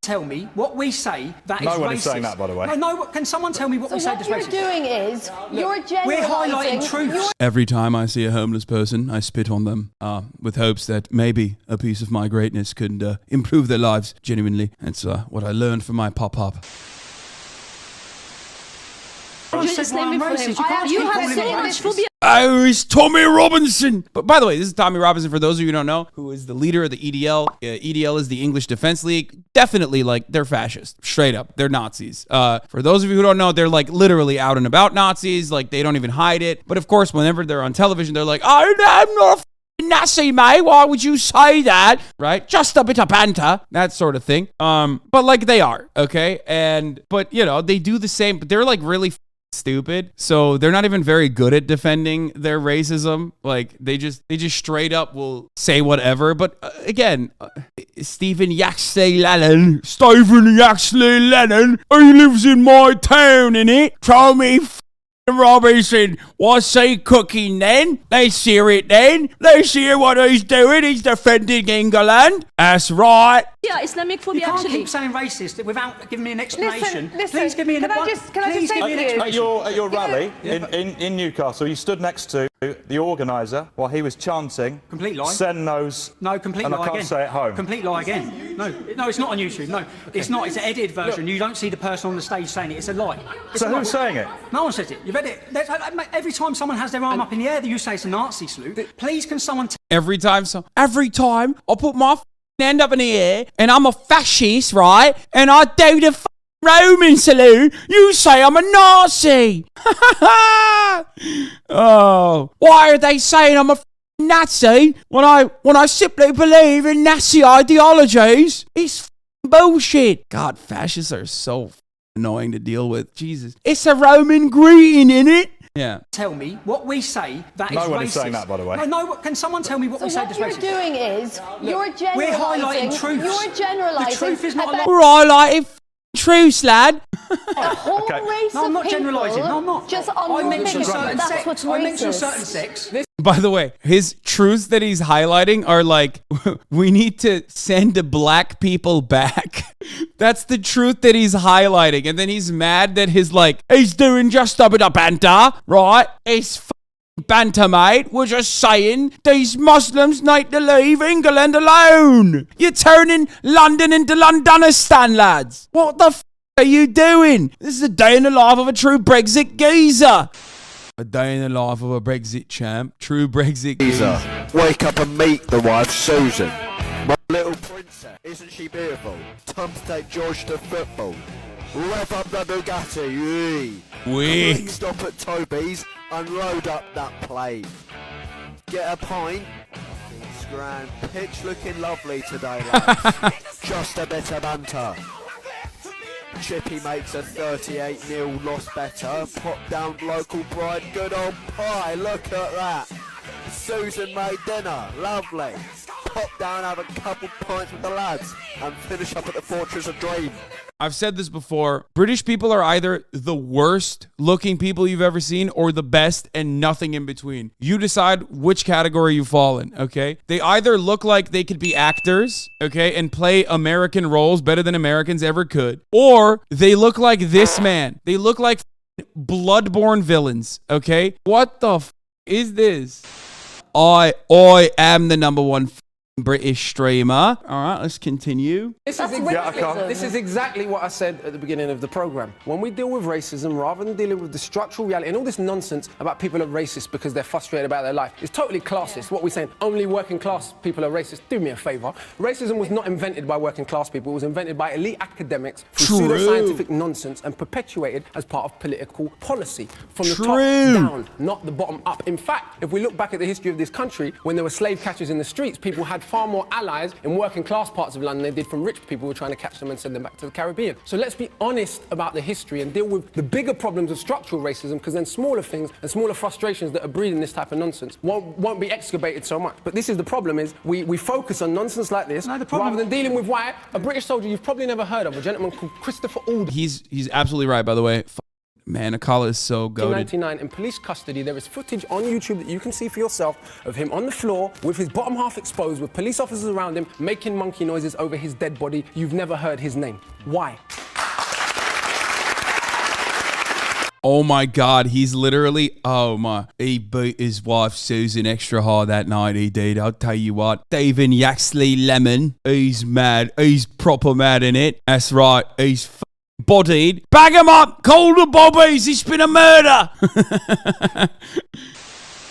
tell me what we say that is racist. No one is saying that, by the way. No, can someone tell me what we say that's racist? What you're doing is, you're generalising. We're highlighting truths. Every time I see a homeless person, I spit on them with hopes that maybe a piece of my greatness could improve their lives genuinely. It's what I learned from my pop-up. You have so much phobia. Oh, it's Tommy Robinson. But by the way, this is Tommy Robinson, for those of you who don't know, who is the leader of the EDL. EDL is the English Defense League. Definitely, like, they're fascist. Straight up. They're Nazis. For those of you who don't know, they're, like, literally out and about Nazis. Like, they don't even hide it. But, of course, whenever they're on television, they're like, I'm not a Nazi, mate. Why would you say that? Right? Just a bit of banter. That sort of thing. But, like, they are, okay? But, you know, they do the same, but they're, like, really stupid, so they're not even very good at defending their racism. Like they just straight up will say whatever. But again, Stephen Yaxley Lennon, he lives in my town, innit? Tell me Robinson, what's he cooking then? Let's hear it then. Let's hear what he's doing. He's defending England. That's right. Yeah, Islamic phobia. You can't actually keep saying racist without giving me an explanation. Listen, please give me an explanation. Can I just say to you? At your rally in Newcastle, you stood next to the organiser while he was chanting. Complete lie. Send those. No, complete and lie I can't again. say it home. Complete lie again. No, it's not on YouTube. No, it's not. It's an edited version. You don't see the person on the stage saying it. It's a lie. So who's saying it? No one says it. You've read it. Every time someone has their arm up in the air, you say it's a Nazi salute. Please, can someone? Every time I put my hand up in the air and I'm a fascist, right? And I do the Roman salute, you say I'm a Nazi. Oh, why are they saying I'm a Nazi when I simply believe in Nazi ideologies? It's bullshit. God, fascists are so annoying to deal with. Jesus, it's a Roman greeting, innit? Yeah. Tell me what we say that is racist. No one is saying that, by the way. No, can someone tell me what we say that's racist? What you're doing is, you're generalising. We're highlighting truths. You're generalising. The truth is not a lie. We're highlighting truths, lad. A whole race No, I'm not of people. generalising. No, I'm not. Just on I your mentioned picture. certain That's sex. what's I mentioned racist. certain sex. By the way, his truths that he's highlighting are like, we need to send black people back. That's the truth that he's highlighting. And then he's mad that he's doing just a bit of banter, right? It's banter, mate. We're just saying these Muslims need to leave England alone. You're turning London into Londonistan, lads. What the are you doing? This is a day in the life of a true Brexit geezer. A day in the life of a Brexit champ. True Brexit geezer. Wake up and meet the wife, Susan. My little princess. Isn't she beautiful? Time to take George to football. Rev up the Bugatti. Wee. Stop at Toby's and load up that plate. Get a pint. Grand pitch looking lovely today, lads. Just a bit of banter. Chippy makes a 38-0 loss better. Pop down local pride, good old pie, look at that. Susan made dinner, lovely. Pop down, have a couple pints with the lads, and finish up at the Fortress of Dream. I've said this before. British people are either the worst looking people you've ever seen or the best and nothing in between. You decide which category you fall in, okay? They either look like they could be actors, okay, and play American roles better than Americans ever could, or they look like this man. They look like Bloodborne villains, okay? What the is this? I am the number one British streamer. All right, let's continue. This is exactly what I said at the beginning of the program. When we deal with racism, rather than dealing with the structural reality and all this nonsense about people are racist because they're frustrated about their life, it's totally classist. What we're saying, only working class people are racist. Do me a favor. Racism was not invented by working class people. It was invented by elite academics through pseudoscientific nonsense and perpetuated as part of political policy from the top down, not the bottom up. In fact, if we look back at the history of this country, when there were slave catchers in the streets, people had far more allies in working class parts of London than they did from rich people who were trying to catch them and send them back to the Caribbean. So let's be honest about the history and deal with the bigger problems of structural racism, because then smaller things and smaller frustrations that are breeding this type of nonsense won't be excavated so much. But this is the problem, is we focus on nonsense like this rather than dealing with why a British soldier you've probably never heard of, a gentleman called Christopher Alden. He's absolutely right, by the way. Man, Akala is so goated. 1999 in police custody. There is footage on YouTube that you can see for yourself of him on the floor with his bottom half exposed, with police officers around him making monkey noises over his dead body. You've never heard his name. Why? Oh my God, he's literally, he beat his wife Susan extra hard that night, he did. I'll tell you what, David Yaxley Lemon, he's mad, he's proper mad in it. That's right, he's bodied. Bag him up, call the bobbies, it's been a murder.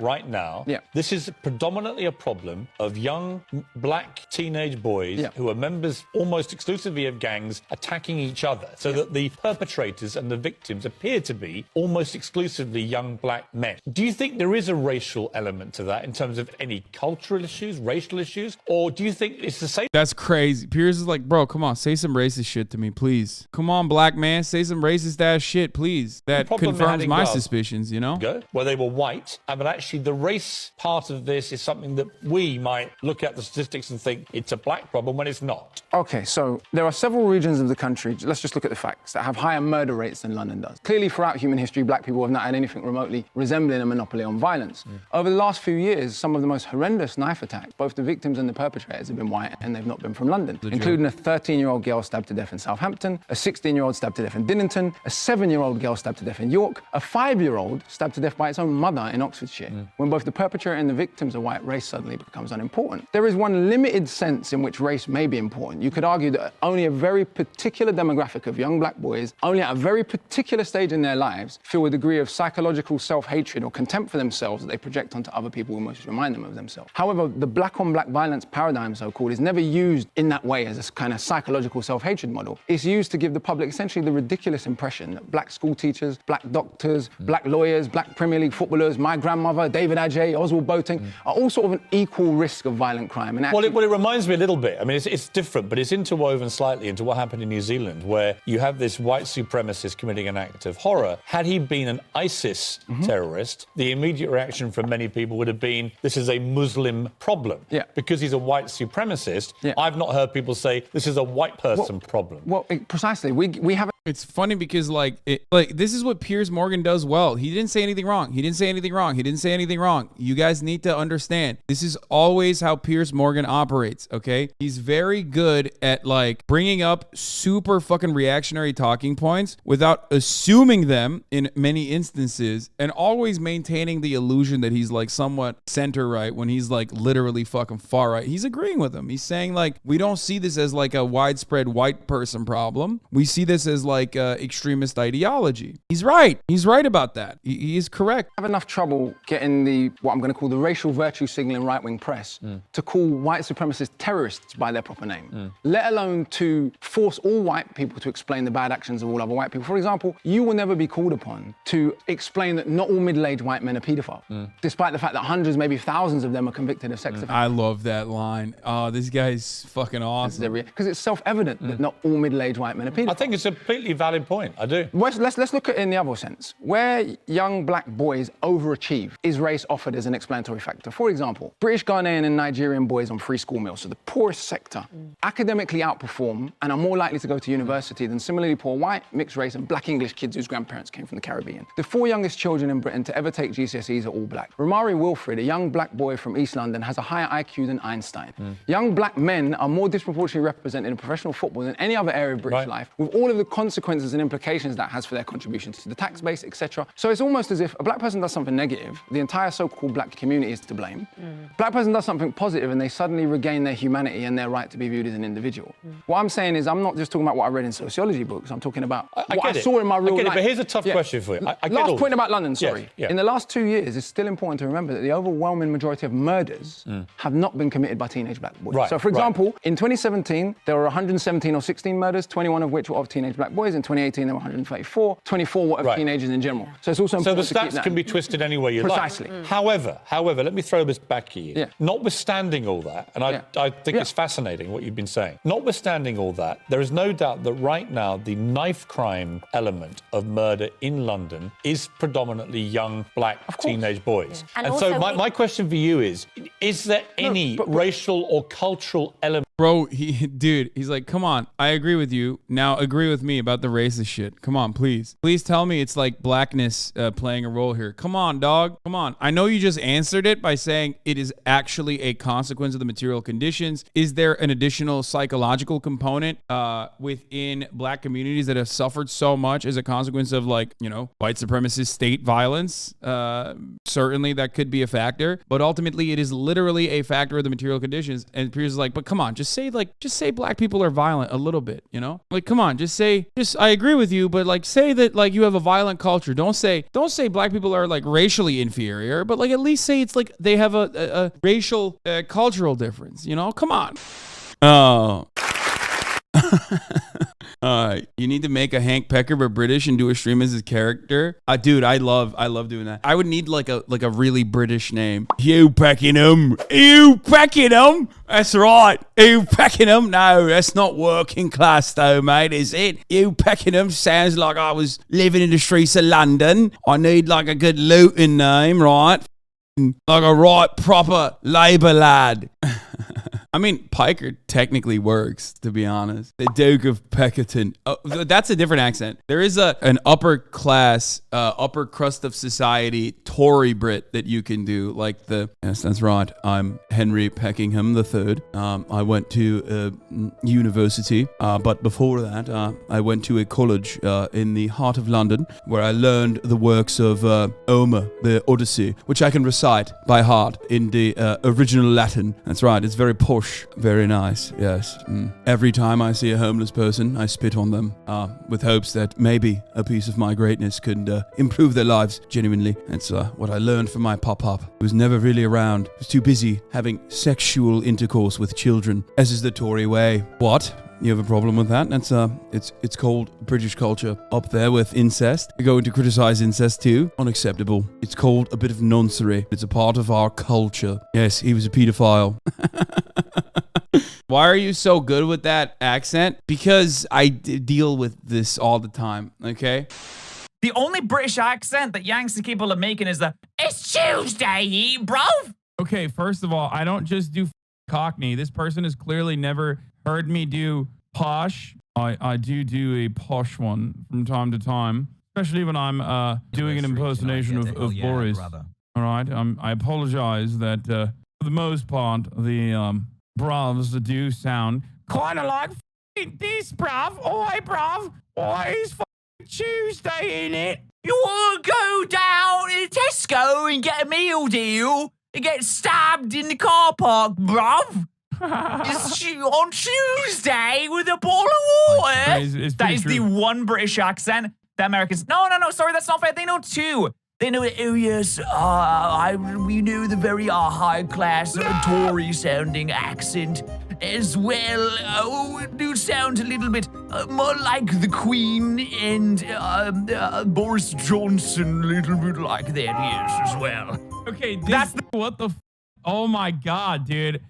Right now, Yeah. this is predominantly a problem of young black teenage boys who are members almost exclusively of gangs attacking each other, so that the perpetrators and the victims appear to be almost exclusively young black men. Do you think there is a racial element to that in terms of any cultural issues, racial issues, or do you think it's the same? That's crazy. Piers is like, bro, come on, say some racist shit to me, please. Come on, black man, say some racist ass shit, please. That confirms my suspicions, you know? Where they were white, but actually the race part of this is something that we might look at the statistics and think it's a black problem when it's not. Okay, so there are several regions of the country, let's just look at the facts, that have higher murder rates than London does. Clearly, throughout human history, black people have not had anything remotely resembling a monopoly on violence. Over the last few years, some of the most horrendous knife attacks, both the victims and the perpetrators, have been white, and they've not been from London, including a 13-year-old girl stabbed to death in Southampton, a 16-year-old stabbed to death in Dinnington, a 7-year-old girl stabbed to death in York, a 5-year-old stabbed to death by its own mother in Oxfordshire. When both the perpetrator and the victims are white, race suddenly becomes unimportant. There is one limited sense in which race may be important. You could argue that only a very particular demographic of young black boys, only at a very particular stage in their lives, feel a degree of psychological self-hatred or contempt for themselves that they project onto other people who most remind them of themselves. However, the black-on-black violence paradigm, so-called, is never used in that way as a kind of psychological self-hatred model. It's used to give the public essentially the ridiculous impression that black school teachers, black doctors, black lawyers, black Premier League footballers, my grandmother, David Adjaye, Oswald Boateng, are all sort of an equal risk of violent crime. And actually, Well, it reminds me a little bit. I mean, it's different, but it's interwoven slightly into what happened in New Zealand, where you have this white supremacist committing an act of horror. Had he been an ISIS terrorist, the immediate reaction from many people would have been, this is a Muslim problem. Yeah. Because he's a white supremacist, I've not heard people say, this is a white person problem. Well, precisely. We have... It's funny because, this is what Piers Morgan does well. He didn't say anything wrong. He didn't say anything wrong. He didn't say anything wrong. You guys need to understand. This is always how Piers Morgan operates, okay? He's very good at, bringing up super fucking reactionary talking points without assuming them in many instances, and always maintaining the illusion that he's, somewhat center-right when he's, literally fucking far-right. He's agreeing with him. He's saying, we don't see this as, a widespread white person problem. We see this as, extremist ideology. He's right. He's right about that. He is correct. I have enough trouble getting what I'm going to call the racial virtue signaling right-wing press to call white supremacist terrorists by their proper name, let alone to force all white people to explain the bad actions of all other white people. For example, you will never be called upon to explain that not all middle-aged white men are paedophiles, despite the fact that hundreds, maybe thousands of them are convicted of sex offenses. I love that line. Oh, this guy's fucking awesome. Because it's self-evident that not all middle-aged white men are paedophiles. I think it's a completely valid point. I do. Let's look at it in the other sense. Where young black boys overachieve, is race offered as an explanatory factor? For example, British, Ghanaian and Nigerian boys on free school meals, so the poorest sector, academically outperform and are more likely to go to university than similarly poor white, mixed race and black English kids whose grandparents came from the Caribbean. The 4 youngest children in Britain to ever take GCSEs are all black. Romari Wilfred, a young black boy from East London, has a higher IQ than Einstein. Young black men are more disproportionately represented in professional football than any other area of British life, with all of the consequences and implications that has for their contributions to the tax base, etc. So it's almost as if a black person does something negative, the entire so-called black community is to blame. Black person does something positive and they suddenly regain their humanity and their right to be viewed as an individual. What I'm saying is, I'm not just talking about what I read in sociology books, I'm talking about what I saw in my real life. But here's a tough question for you. Last point about London, sorry. Yes, in the last 2 years, it's still important to remember that the overwhelming majority of murders have not been committed by teenage black boys. So for example, in 2017, there were 117 or 16 murders, 21 of which were of teenage black boys. In 2018, there were 134, 24 were of teenagers in general. So it's also important to keep that. So the stats can be twisted any way you like. Precisely. However, let me throw this back at you. Notwithstanding all that, and I think it's fascinating what you've been saying, notwithstanding all that, there is no doubt that right now the knife crime element of murder in London is predominantly young black teenage boys. And so my question for you is there any racial or cultural element Bro, he's like, come on. I agree with you. Now agree with me about the racist shit. Come on, please. Please tell me it's like blackness playing a role here. Come on, dog. Come on. I know you just answered it by saying it is actually a consequence of the material conditions. Is there an additional psychological component within black communities that have suffered so much as a consequence of, like, you know, white supremacist state violence? Certainly that could be a factor, but ultimately it is literally a factor of the material conditions. And Piers is like, but come on, just say black people are violent a little bit, you know? Like, come on, I agree with you, but like, say that like you have a violent culture. Don't say black people are like racially inferior, but like at least say it's like they have a racial cultural difference, you know? Come on. Oh. You need to make a Hank Pecker but British and do a stream as his character. Dude, I love doing that. I would need like a really British name. You Peckingham. You Peckingham. That's right. You Peckingham. No, that's not working class though, mate, is it? You Peckingham sounds like I was living in the streets of London. I need like a good Luton name, right? Like a right proper Labour lad. I mean, piker technically works, to be honest. The Duke of Peckerton. Oh, that's a different accent. There is an upper class, upper crust of society Tory Brit that you can do, like yes, that's right. I'm Henry Peckingham III. I went to university, but before that, I went to a college in the heart of London where I learned the works of Homer, the Odyssey, which I can recite by heart in the original Latin. That's right. It's very posh. Very nice, yes. Every time I see a homeless person, I spit on them with hopes that maybe a piece of my greatness could improve their lives genuinely. That's what I learned from my pop-up. He was never really around. He was too busy having sexual intercourse with children, as is the Tory way. What? You have a problem with that? That's it's called British culture. Up there with incest. You're going to criticize incest too? Unacceptable. It's called a bit of noncery. It's a part of our culture. Yes, he was a pedophile. Why are you so good with that accent? Because I deal with this all the time, okay? The only British accent that Yangtze people are making is the, it's Tuesday, bruv. Okay, first of all, I don't just do Cockney. This person has clearly never heard me do posh. I do a posh one from time to time, especially when I'm doing an impersonation of Boris. All right, I apologize that for the most part, the bruvs do sound kind of like this, bruv. Oi, bruv. Oi, it's Tuesday, innit? You want to go down to Tesco and get a meal deal and get stabbed in the car park, bruv? It's on Tuesday with a bottle of water. That is the one British accent that Americans... No, sorry, that's not fair. They know two. They know, oh yes, we know the very high-class Tory-sounding accent as well. Oh, it do sound a little bit more like the Queen and Boris Johnson, a little bit like that, yes, as well. Okay, what the... Oh my God, dude.